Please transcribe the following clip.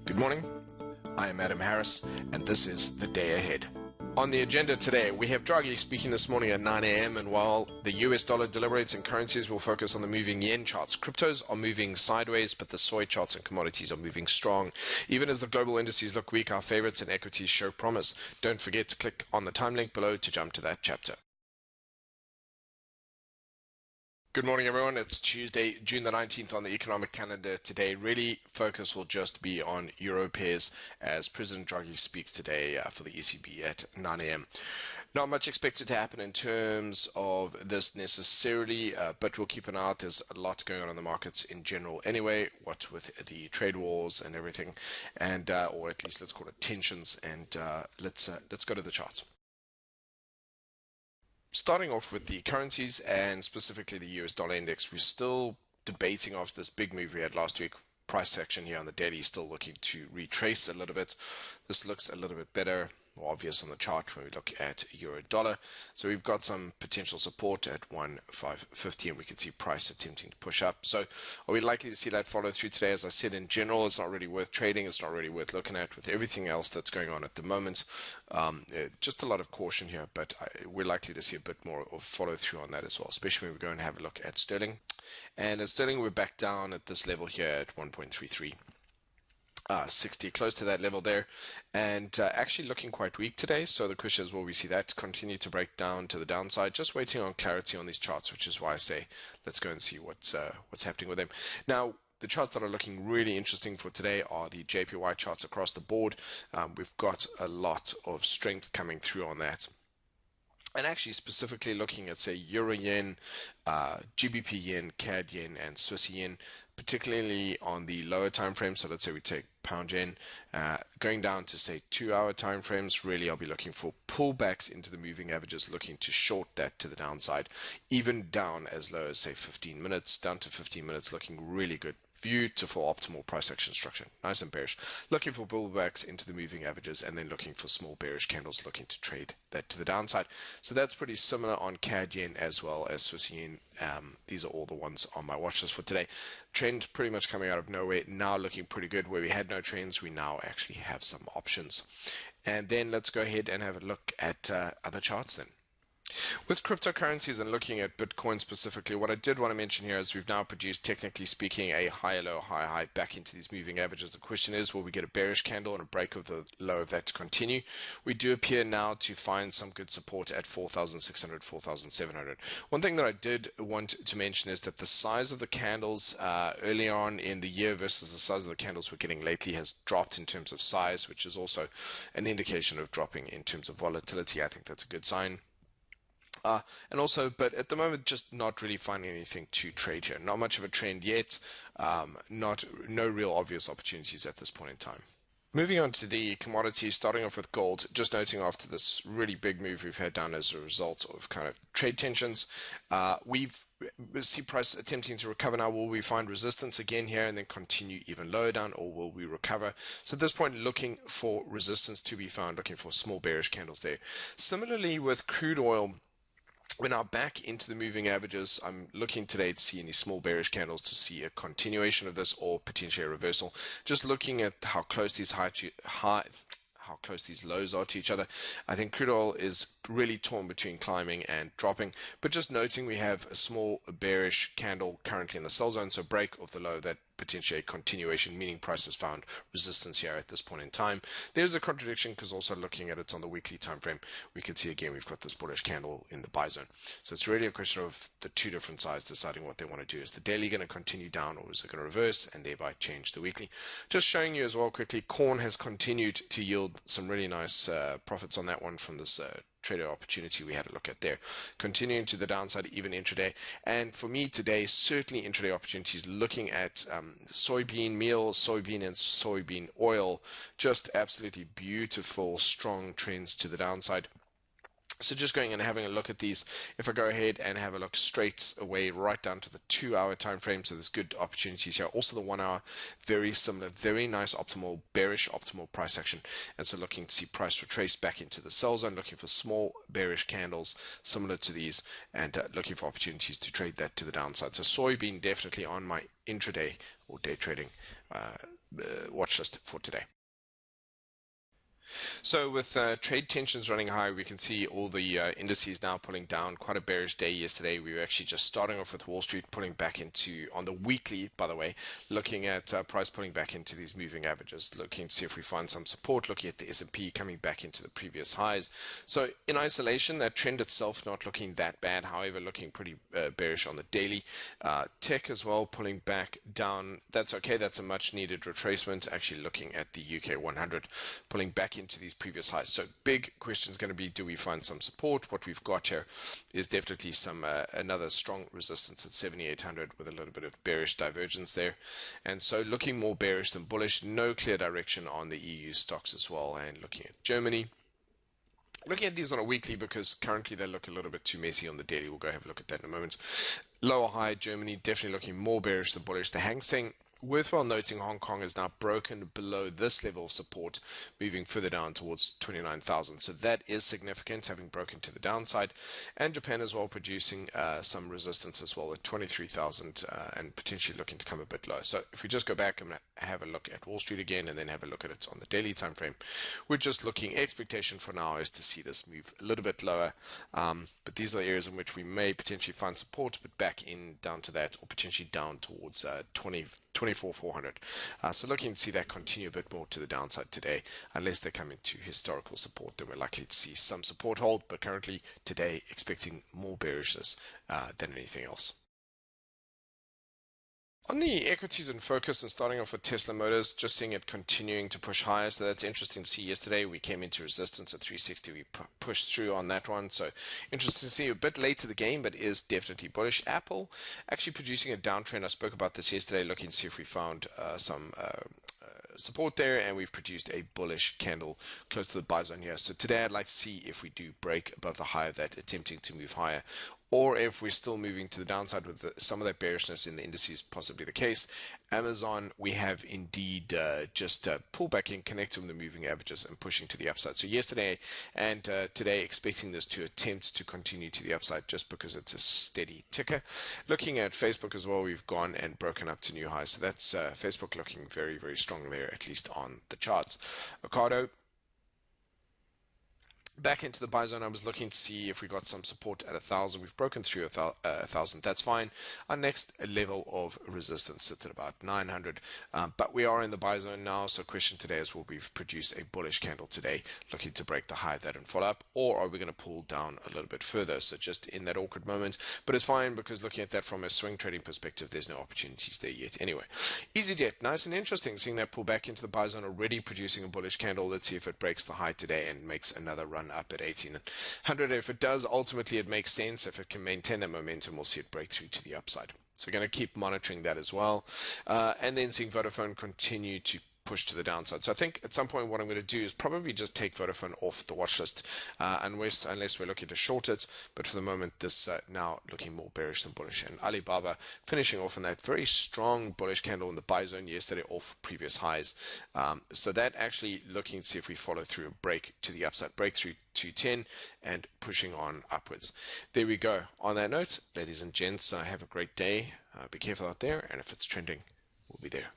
Good morning, I am Adam Harris, and this is The Day Ahead. On the agenda today, we have Draghi speaking this morning at 9 a.m. and while the US dollar deliberates and currencies will focus on the moving yen charts, cryptos are moving sideways, but the soy charts and commodities are moving strong. Even as the global indices look weak, our favorites and equities show promise. Don't forget to click on the time link below to jump to that chapter. Good morning, everyone. It's Tuesday, June the 19th on the economic calendar. Today, really, focus will just be on euro pairs as President Draghi speaks today for the ECB at 9 a.m. Not much expected to happen in terms of this necessarily, but we'll keep an eye out. There's a lot going on in the markets in general anyway, what with the trade wars and everything, and or at least let's call it tensions, and let's go to the charts. Starting off with the currencies and specifically the US dollar index, we're still debating after this big move we had last week. Price action here on the daily is still looking to retrace a little bit. This looks a little bit better, more obvious on the chart when we look at euro dollar. So we've got some potential support at 1.550 and we can see price attempting to push up. So are we likely to see that follow through today? As I said, in general, it's not really worth trading. It's not really worth looking at with everything else that's going on at the moment. Just a lot of caution here, but we're likely to see a bit more of follow through on that as well, especially when we go and have a look at sterling. And at sterling, we're back down at this level here at 1.33. 60, close to that level there, and actually looking quite weak today. So the question is, will we see that continue to break down to the downside? Just waiting on clarity on these charts, which is why I say let's go and see what's happening with them. Now, the charts that are looking really interesting for today are the JPY charts across the board. We've got a lot of strength coming through on that. And actually specifically looking at, say, Euro Yen, GBP Yen, CAD Yen, and Swiss Yen, particularly on the lower time frames. So let's say we take Pound Yen, going down to, say, 2-hour time frames. Really, I'll be looking for pullbacks into the moving averages, looking to short that to the downside, even down as low as, say, 15 minutes, down to 15 minutes, looking really good. Beautiful optimal price action structure, nice and bearish. Looking for pullbacks into the moving averages and then looking for small bearish candles, looking to trade that to the downside. So that's pretty similar on CAD Yen as well as Swiss Yen. These are all the ones on my watch list for today. Trend pretty much coming out of nowhere, now looking pretty good. Where we had no trends, we now actually have some options. And then let's go ahead and have a look at other charts then. With cryptocurrencies and looking at Bitcoin specifically, what I did want to mention here is we've now produced, technically speaking, a higher low, higher high back into these moving averages. The question is, will we get a bearish candle and a break of the low of that to continue? We do appear now to find some good support at 4,600, 4,700. One thing that I did want to mention is that the size of the candles early on in the year versus the size of the candles we're getting lately has dropped in terms of size, which is also an indication of dropping in terms of volatility. I think that's a good sign. And also, but at the moment, just not really finding anything to trade here. Not much of a trend yet. No real obvious opportunities at this point in time. Moving on to the commodities, starting off with gold, just noting after this really big move we've had down as a result of kind of trade tensions, we see price attempting to recover now. Will we find resistance again here and then continue even lower down, or will we recover? So at this point, looking for resistance to be found, looking for small bearish candles there. Similarly with crude oil, we're now back into the moving averages. I'm looking today to see any small bearish candles to see a continuation of this or potentially a reversal. Just looking at how close these how close these lows are to each other. I think crude oil is really torn between climbing and dropping, but just noting we have a small bearish candle currently in the sell zone, so break of the low, that potentially a continuation, meaning price has found resistance here at this point in time. There's a contradiction because also looking at it on the weekly time frame, we can see again we've got this bullish candle in the buy zone. So it's really a question of the two different sides deciding what they want to do. Is the daily going to continue down, or is it going to reverse and thereby change the weekly? Just showing you as well quickly, corn has continued to yield some really nice profits on that one from this trader opportunity we had a look at there, continuing to the downside even intraday. And for me today, certainly intraday opportunities, looking at soybean meal, soybean and soybean oil, just absolutely beautiful strong trends to the downside. So just going and having a look at these, if I go ahead and have a look straight away right down to the 2-hour time frame, so there's good opportunities here. Also the 1 hour, very similar, very nice optimal, bearish optimal price action. And so looking to see price retrace back into the sell zone, looking for small bearish candles similar to these, and looking for opportunities to trade that to the downside. So soybean definitely on my intraday or day trading watch list for today. So with trade tensions running high, we can see all the indices now pulling down. Quite a bearish day yesterday. We were actually just starting off with Wall Street pulling back into, on the weekly, by the way, looking at price pulling back into these moving averages, looking to see if we find some support, looking at the S&P coming back into the previous highs. So in isolation, that trend itself not looking that bad, however, looking pretty bearish on the daily. Tech as well pulling back down. That's okay. That's a much needed retracement. Actually looking at the UK 100 pulling back into these previous highs. So big question is going to be, do we find some support? What we've got here is definitely some another strong resistance at 7,800 with a little bit of bearish divergence there. And so looking more bearish than bullish, no clear direction on the EU stocks as well. And looking at Germany, looking at these on a weekly because currently they look a little bit too messy on the daily. We'll go have a look at that in a moment. Lower high, Germany definitely looking more bearish than bullish. The Hang Seng, worthwhile noting, Hong Kong is now broken below this level of support, moving further down towards 29,000. So that is significant, having broken to the downside. And Japan as well producing some resistance as well at 23,000 and potentially looking to come a bit low. So if we just go back and have a look at Wall Street again and then have a look at it on the daily time frame, we're just looking, expectation for now is to see this move a little bit lower. But these are the areas in which we may potentially find support, but back in down to that, or potentially down towards 24,400. So looking to see that continue a bit more to the downside today, unless they come into historical support, then we're likely to see some support hold, but currently today expecting more bearishness than anything else. On the equities in focus, and starting off with Tesla Motors, just seeing it continuing to push higher. So that's interesting to see. Yesterday we came into resistance at 360. We pushed through on that one. So interesting to see, a bit late to the game, but is definitely bullish. Apple actually producing a downtrend. I spoke about this yesterday, looking to see if we found some support there, and we've produced a bullish candle close to the buy zone here. So today I'd like to see if we do break above the high of that, attempting to move higher, or if we're still moving to the downside with some of that bearishness in the indices, possibly the case. Amazon, we have indeed just pulled back in, connecting with the moving averages and pushing to the upside. So yesterday and today, expecting this to attempt to continue to the upside just because it's a steady ticker. Looking at Facebook as well, we've gone and broken up to new highs. So that's Facebook looking very, very strong there, at least on the charts. Ocado, back into the buy zone. I was looking to see if we got some support at 1,000. We've broken through 1,000. That's fine. Our next level of resistance sits at about 900, but we are in the buy zone now. So question today is, will we produce a bullish candle today, looking to break the high of that and follow up, or are we going to pull down a little bit further? So just in that awkward moment, but it's fine because looking at that from a swing trading perspective, there's no opportunities there yet. Anyway, EasyJet, nice and interesting, seeing that pull back into the buy zone, already producing a bullish candle. Let's see if it breaks the high today and makes another run up at 1,800. If it does, ultimately it makes sense. If it can maintain that momentum, we'll see it break through to the upside. So we're going to keep monitoring that as well. And then seeing Vodafone continue to push to the downside. So I think at some point what I'm going to do is probably just take Vodafone off the watch list unless we're looking to short it. But for the moment, this now looking more bearish than bullish. And Alibaba finishing off on that very strong bullish candle in the buy zone yesterday off previous highs. So that actually looking to see if we follow through a break to the upside, breakthrough 210 and pushing on upwards. There we go. On that note, ladies and gents, have a great day. Be careful out there, and if it's trending, we'll be there.